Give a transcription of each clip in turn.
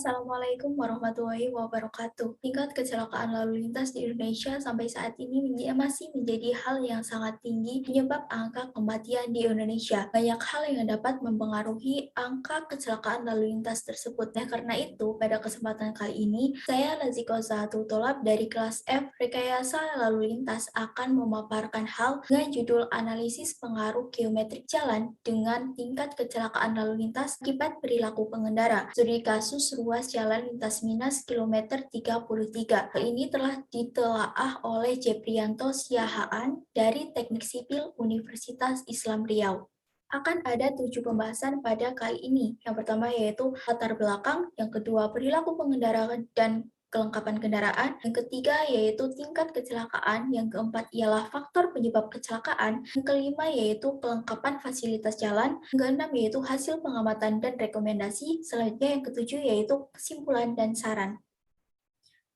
Assalamualaikum warahmatullahi wabarakatuh. Tingkat kecelakaan lalu lintas di Indonesia sampai saat ini masih menjadi hal yang sangat tinggi penyebab angka kematian di Indonesia. Banyak hal yang dapat mempengaruhi angka kecelakaan lalu lintas tersebut. Nah, karena itu, pada kesempatan kali ini, saya Laziko Zahatu Tolab dari kelas F Rekayasa Lalu Lintas akan memaparkan hal dengan judul analisis pengaruh geometrik jalan dengan tingkat kecelakaan lalu lintas akibat perilaku pengendara. Studi kasus ruas jalan lintas Minas kilometer 33. Hal ini telah ditelaah oleh Jeprianto Siahaan dari Teknik Sipil Universitas Islam Riau. Akan ada 7 pembahasan pada kali ini. Yang pertama yaitu latar belakang, yang kedua perilaku pengendara dan kelengkapan kendaraan, yang ketiga yaitu tingkat kecelakaan, yang keempat ialah faktor penyebab kecelakaan, yang kelima yaitu kelengkapan fasilitas jalan, yang keenam yaitu hasil pengamatan dan rekomendasi, selanjutnya yang ketujuh yaitu kesimpulan dan saran.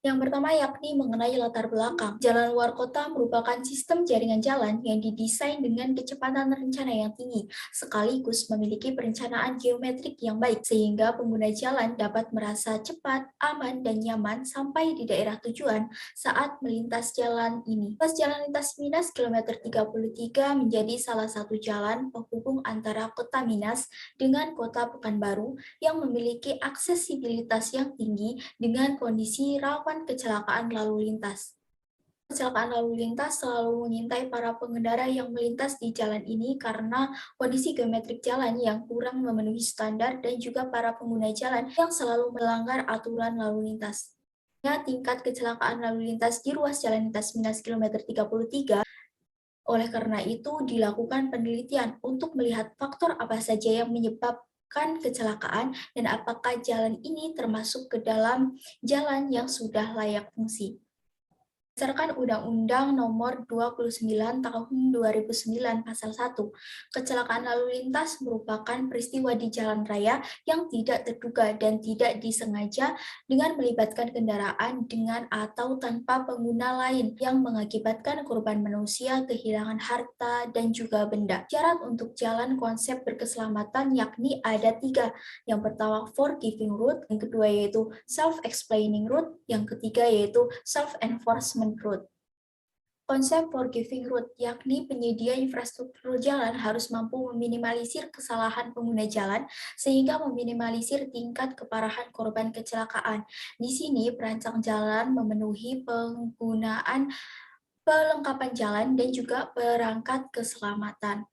Yang pertama yakni mengenai latar belakang. Jalan luar kota merupakan sistem jaringan jalan yang didesain dengan kecepatan rencana yang tinggi, sekaligus memiliki perencanaan geometrik yang baik, sehingga pengguna jalan dapat merasa cepat, aman, dan nyaman sampai di daerah tujuan saat melintas jalan ini. Pas jalan lintas Minas kilometer 33 menjadi salah satu jalan penghubung antara kota Minas dengan kota Pekanbaru yang memiliki aksesibilitas yang tinggi dengan kondisi rawan kecelakaan lalu lintas. Kecelakaan lalu lintas selalu mengintai para pengendara yang melintas di jalan ini karena kondisi geometrik jalan yang kurang memenuhi standar dan juga para pengguna jalan yang selalu melanggar aturan lalu lintas. Tingkat kecelakaan lalu lintas di ruas jalan lintas Minas kilometer 33. Oleh karena itu, dilakukan penelitian untuk melihat faktor apa saja yang menyebabkan kecelakaan dan apakah jalan ini termasuk ke dalam jalan yang sudah layak fungsi. Berdasarkan Undang-Undang Nomor 29 Tahun 2009 Pasal 1, kecelakaan lalu lintas merupakan peristiwa di jalan raya yang tidak terduga dan tidak disengaja dengan melibatkan kendaraan dengan atau tanpa pengguna lain yang mengakibatkan korban manusia, kehilangan harta, dan juga benda. Syarat untuk jalan konsep berkeselamatan yakni ada 3. Yang pertama, forgiving route, yang kedua yaitu self-explaining route, yang ketiga yaitu self-enforcement route. Konsep forgiving route, yakni penyedia infrastruktur jalan harus mampu meminimalisir kesalahan pengguna jalan sehingga meminimalisir tingkat keparahan korban kecelakaan. Di sini, perancang jalan memenuhi penggunaan perlengkapan jalan dan juga perangkat keselamatan.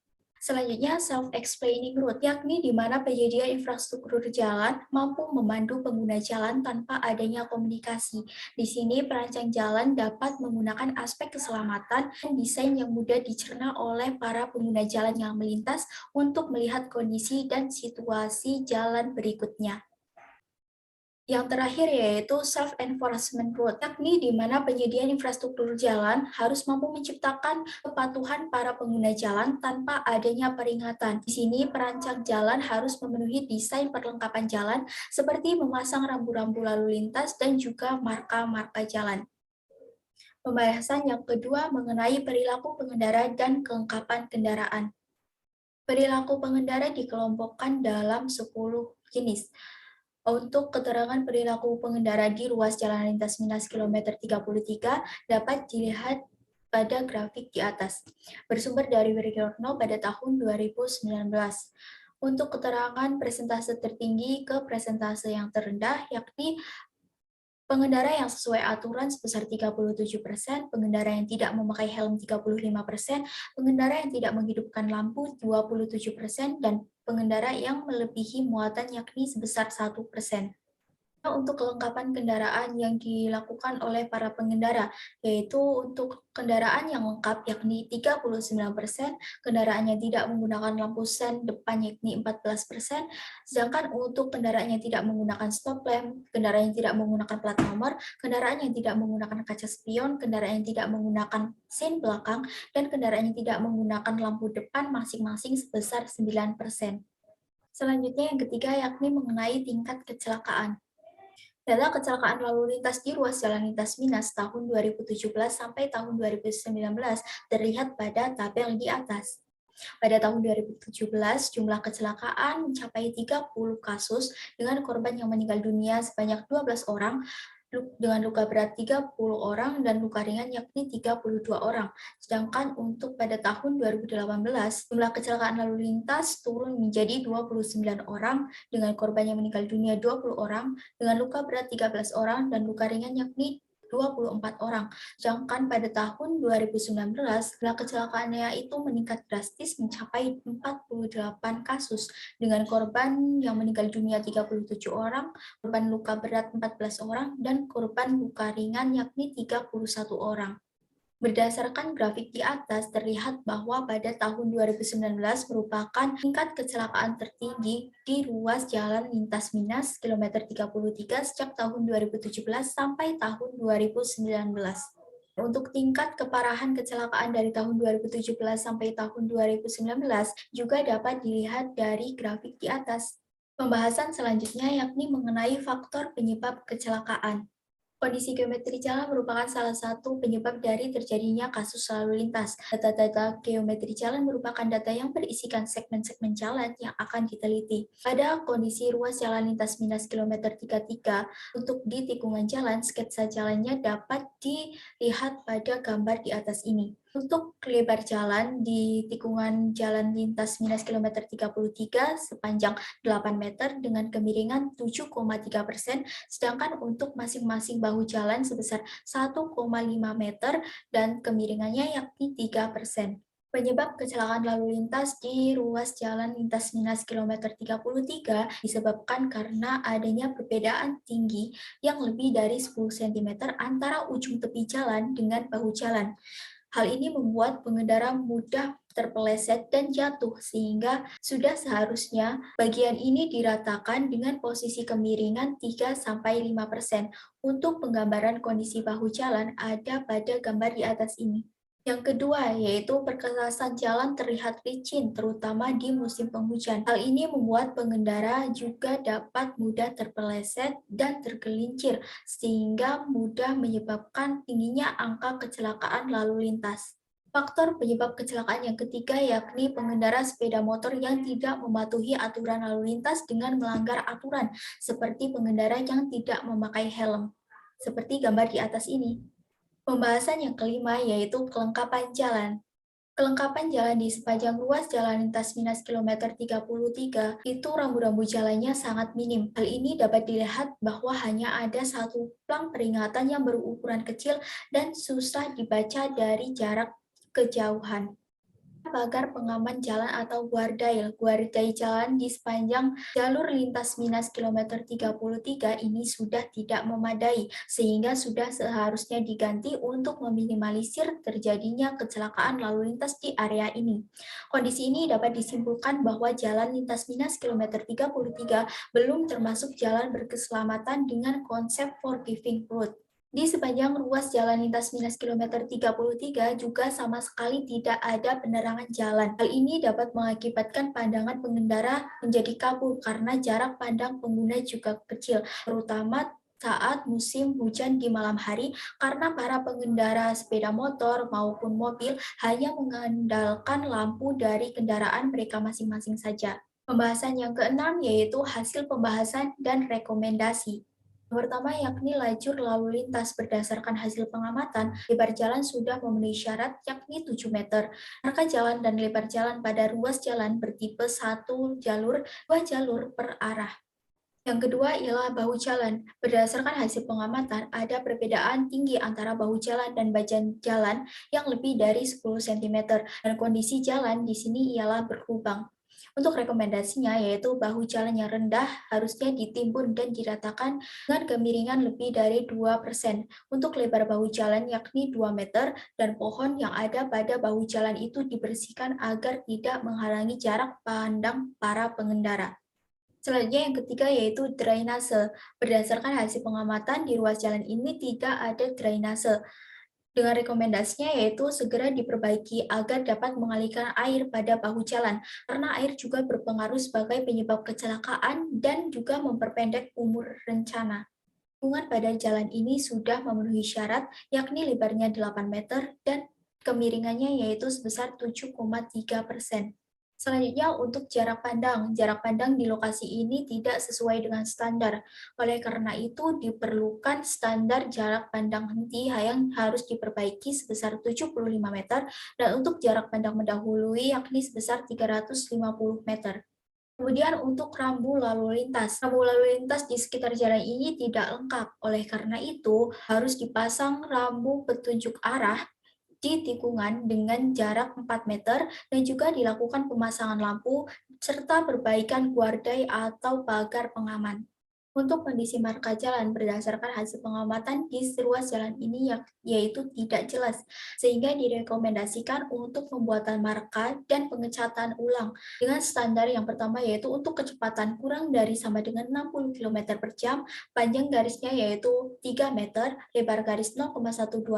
Selanjutnya, self-explaining route, yakni di mana penyedia infrastruktur jalan mampu memandu pengguna jalan tanpa adanya komunikasi. Di sini, perancang jalan dapat menggunakan aspek keselamatan dan desain yang mudah dicerna oleh para pengguna jalan yang melintas untuk melihat kondisi dan situasi jalan berikutnya. Yang terakhir yaitu self-enforcement route, yakni di mana penyedia infrastruktur jalan harus mampu menciptakan kepatuhan para pengguna jalan tanpa adanya peringatan. Di sini perancang jalan harus memenuhi desain perlengkapan jalan seperti memasang rambu-rambu lalu lintas dan juga marka-marka jalan. Pembahasan yang kedua mengenai perilaku pengendara dan kelengkapan kendaraan. Perilaku pengendara dikelompokkan dalam 10 jenis. Untuk keterangan perilaku pengendara di ruas jalan lintas Minas kilometer 33 dapat dilihat pada grafik di atas. Bersumber dari Wirjono pada tahun 2019. Untuk keterangan presentase tertinggi ke presentase yang terendah, yakni pengendara yang sesuai aturan sebesar 37%, pengendara yang tidak memakai helm 35%, pengendara yang tidak menghidupkan lampu 27%, dan pengendara yang melebihi muatan yakni sebesar 1%. Untuk kelengkapan kendaraan yang dilakukan oleh para pengendara, yaitu untuk kendaraan yang lengkap yakni 39%, kendaraan yang tidak menggunakan lampu sen depan yakni 14%, sedangkan untuk kendaraan yang tidak menggunakan stop lamp, kendaraan yang tidak menggunakan plat nomor, kendaraan yang tidak menggunakan kaca spion, kendaraan yang tidak menggunakan sein belakang, dan kendaraan yang tidak menggunakan lampu depan masing-masing sebesar 9%. Selanjutnya yang ketiga yakni mengenai tingkat kecelakaan. Data kecelakaan lalu lintas di ruas jalan lintas Minas tahun 2017 sampai tahun 2019 terlihat pada tabel di atas. Pada tahun 2017, jumlah kecelakaan mencapai 30 kasus dengan korban yang meninggal dunia sebanyak 12 orang, dengan luka berat 30 orang dan luka ringan yakni 32 orang. Sedangkan untuk pada tahun 2018, jumlah kecelakaan lalu lintas turun menjadi 29 orang dengan korban yang meninggal dunia 20 orang, dengan luka berat 13 orang dan luka ringan yakni 24 orang. Sedangkan pada tahun 2019, jumlah kecelakaannya itu meningkat drastis mencapai 48 kasus dengan korban yang meninggal dunia 37 orang, korban luka berat 14 orang, dan korban luka ringan yakni 31 orang. Berdasarkan grafik di atas, terlihat bahwa pada tahun 2019 merupakan tingkat kecelakaan tertinggi di ruas jalan lintas Minas kilometer 33 sejak tahun 2017 sampai tahun 2019. Untuk tingkat keparahan kecelakaan dari tahun 2017 sampai tahun 2019 juga dapat dilihat dari grafik di atas. Pembahasan selanjutnya yakni mengenai faktor penyebab kecelakaan. Kondisi geometri jalan merupakan salah satu penyebab dari terjadinya kasus lalu lintas. Data-data geometri jalan merupakan data yang berisikan segmen-segmen jalan yang akan diteliti. Pada kondisi ruas jalan lintas Minas kilometer 33, untuk di tikungan jalan, sketsa jalannya dapat dilihat pada gambar di atas ini. Untuk lebar jalan di tikungan jalan lintas Minas kilometer 33 sepanjang 8 meter dengan kemiringan 7,3%, sedangkan untuk masing-masing bahu jalan sebesar 1,5 meter dan kemiringannya yakni 3%. Penyebab kecelakaan lalu lintas di ruas jalan lintas Minas kilometer 33 disebabkan karena adanya perbedaan tinggi yang lebih dari 10 cm antara ujung tepi jalan dengan bahu jalan. Hal ini membuat pengendara mudah terpeleset dan jatuh, sehingga sudah seharusnya bagian ini diratakan dengan posisi kemiringan 3-5%. Untuk penggambaran kondisi bahu jalan ada pada gambar di atas ini. Yang kedua, yaitu perkerasan jalan terlihat licin, terutama di musim penghujan. Hal ini membuat pengendara juga dapat mudah terpeleset dan tergelincir, sehingga mudah menyebabkan tingginya angka kecelakaan lalu lintas. Faktor penyebab kecelakaan yang ketiga yakni pengendara sepeda motor yang tidak mematuhi aturan lalu lintas dengan melanggar aturan, seperti pengendara yang tidak memakai helm, seperti gambar di atas ini. Pembahasan yang kelima yaitu kelengkapan jalan. Kelengkapan jalan di sepanjang ruas jalan lintas Minas kilometer 33 itu rambu-rambu jalannya sangat minim. Hal ini dapat dilihat bahwa hanya ada satu plang peringatan yang berukuran kecil dan susah dibaca dari jarak kejauhan. Pagar pengaman jalan atau guardrail. Guardrail jalan di sepanjang jalur lintas Minas kilometer 33 ini sudah tidak memadai, sehingga sudah seharusnya diganti untuk meminimalisir terjadinya kecelakaan lalu lintas di area ini. Kondisi ini dapat disimpulkan bahwa jalan lintas Minas kilometer 33 belum termasuk jalan berkeselamatan dengan konsep forgiving road. Di sepanjang ruas jalan lintas Minas kilometer 33 juga sama sekali tidak ada penerangan jalan. Hal ini dapat mengakibatkan pandangan pengendara menjadi kabur karena jarak pandang pengguna juga kecil, terutama saat musim hujan di malam hari karena para pengendara sepeda motor maupun mobil hanya mengandalkan lampu dari kendaraan mereka masing-masing saja. Pembahasan yang keenam yaitu hasil pembahasan dan rekomendasi. Yang pertama yakni lajur lalu lintas berdasarkan hasil pengamatan, lebar jalan sudah memenuhi syarat yakni 7 meter. Marka jalan dan lebar jalan pada ruas jalan bertipe 1 jalur, 2 jalur per arah. Yang kedua ialah bahu jalan. Berdasarkan hasil pengamatan, ada perbedaan tinggi antara bahu jalan dan bajan jalan yang lebih dari 10 cm, dan kondisi jalan di sini ialah berlubang. Untuk rekomendasinya yaitu bahu jalan yang rendah harusnya ditimbun dan diratakan dengan kemiringan lebih dari 2%. Untuk lebar bahu jalan yakni 2 meter dan pohon yang ada pada bahu jalan itu dibersihkan agar tidak menghalangi jarak pandang para pengendara. Selanjutnya yang ketiga yaitu drainase. Berdasarkan hasil pengamatan di ruas jalan ini tidak ada drainase. Dengan rekomendasinya yaitu segera diperbaiki agar dapat mengalirkan air pada bahu jalan, karena air juga berpengaruh sebagai penyebab kecelakaan dan juga memperpendek umur rencana. Tikungan pada jalan ini sudah memenuhi syarat, yakni lebarnya 8 meter dan kemiringannya yaitu sebesar 7,3%. Selanjutnya untuk jarak pandang di lokasi ini tidak sesuai dengan standar. Oleh karena itu diperlukan standar jarak pandang henti yang harus diperbaiki sebesar 75 meter dan untuk jarak pandang mendahului yakni sebesar 350 meter. Kemudian untuk rambu lalu lintas di sekitar jalan ini tidak lengkap. Oleh karena itu harus dipasang rambu petunjuk arah di tikungan dengan jarak 4 meter dan juga dilakukan pemasangan lampu serta perbaikan guardai atau pagar pengaman. Untuk kondisi marka jalan berdasarkan hasil pengamatan di ruas jalan ini yaitu tidak jelas, sehingga direkomendasikan untuk pembuatan marka dan pengecatan ulang dengan standar yang pertama yaitu untuk kecepatan kurang dari sama dengan 60 km per jam, panjang garisnya yaitu 3 meter, lebar garis 0,12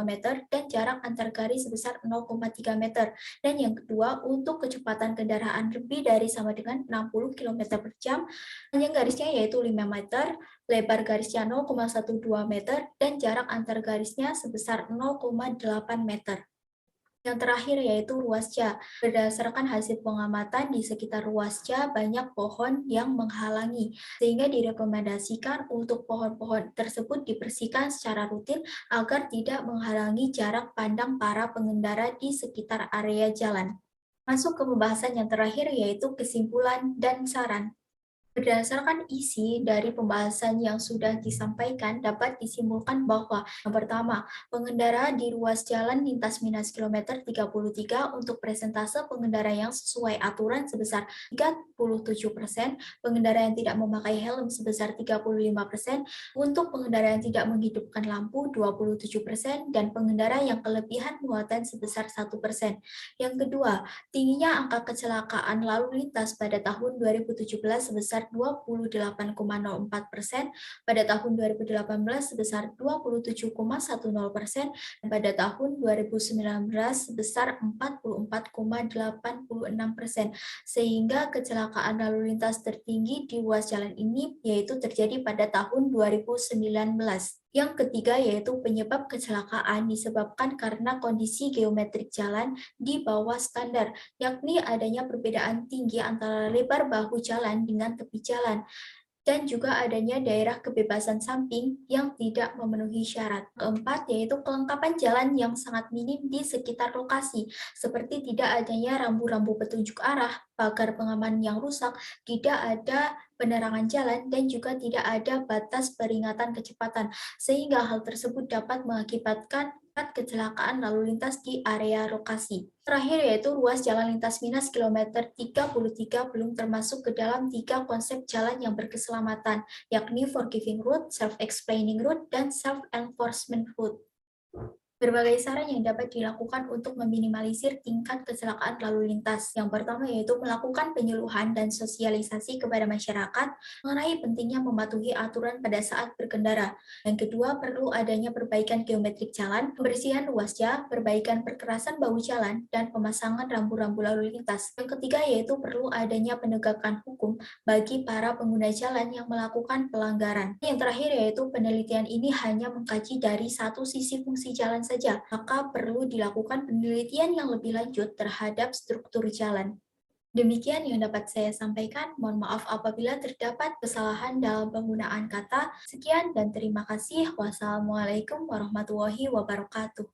meter, dan jarak antar garis sebesar 0,3 meter. Dan yang kedua, untuk kecepatan kendaraan lebih dari sama dengan 60 km per jam, panjang garisnya yaitu 5 meter, lebar garisnya 0,12 meter, dan jarak antar garisnya sebesar 0,8 meter. Yang terakhir yaitu ruasja. Berdasarkan hasil pengamatan di sekitar ruasja banyak pohon yang menghalangi, sehingga direkomendasikan untuk pohon-pohon tersebut dibersihkan secara rutin agar tidak menghalangi jarak pandang para pengendara di sekitar area jalan. Masuk ke pembahasan yang terakhir yaitu kesimpulan dan saran. Berdasarkan isi dari pembahasan yang sudah disampaikan, dapat disimpulkan bahwa yang pertama, pengendara di ruas jalan lintas minus kilometer 33 untuk persentase pengendara yang sesuai aturan sebesar 37%, pengendara yang tidak memakai helm sebesar 35%, untuk pengendara yang tidak menghidupkan lampu 27%, dan pengendara yang kelebihan muatan sebesar 1%. Yang kedua, tingginya angka kecelakaan lalu lintas pada tahun 2017 sebesar 28,04%, pada tahun 2018 sebesar 27,10%, dan pada tahun 2019 sebesar 44,86%, sehingga kecelakaan lalu lintas tertinggi di ruas jalan ini yaitu terjadi pada tahun 2019. Yang ketiga yaitu penyebab kecelakaan disebabkan karena kondisi geometrik jalan di bawah standar, yakni adanya perbedaan tinggi antara lebar bahu jalan dengan tepi jalan, dan juga adanya daerah kebebasan samping yang tidak memenuhi syarat. Keempat, yaitu kelengkapan jalan yang sangat minim di sekitar lokasi, seperti tidak adanya rambu-rambu petunjuk arah, pagar pengaman yang rusak, tidak ada penerangan jalan, dan juga tidak ada batas peringatan kecepatan, sehingga hal tersebut dapat mengakibatkan kecelakaan lalu lintas di area lokasi. Terakhir yaitu ruas jalan lintas minus kilometer 33 belum termasuk ke dalam 3 konsep jalan yang berkeselamatan, yakni forgiving route, self-explaining route, dan self-enforcement route. Berbagai saran yang dapat dilakukan untuk meminimalisir tingkat kecelakaan lalu lintas. Yang pertama yaitu melakukan penyuluhan dan sosialisasi kepada masyarakat mengenai pentingnya mematuhi aturan pada saat berkendara. Yang kedua, perlu adanya perbaikan geometrik jalan, pembersihan ruasnya, perbaikan perkerasan bahu jalan, dan pemasangan rambu-rambu lalu lintas. Yang ketiga yaitu perlu adanya penegakan hukum bagi para pengguna jalan yang melakukan pelanggaran. Yang terakhir yaitu penelitian ini hanya mengkaji dari satu sisi fungsi jalan saja, maka perlu dilakukan penelitian yang lebih lanjut terhadap struktur jalan. Demikian yang dapat saya sampaikan. Mohon maaf apabila terdapat kesalahan dalam penggunaan kata. Sekian dan terima kasih. Wassalamualaikum warahmatullahi wabarakatuh.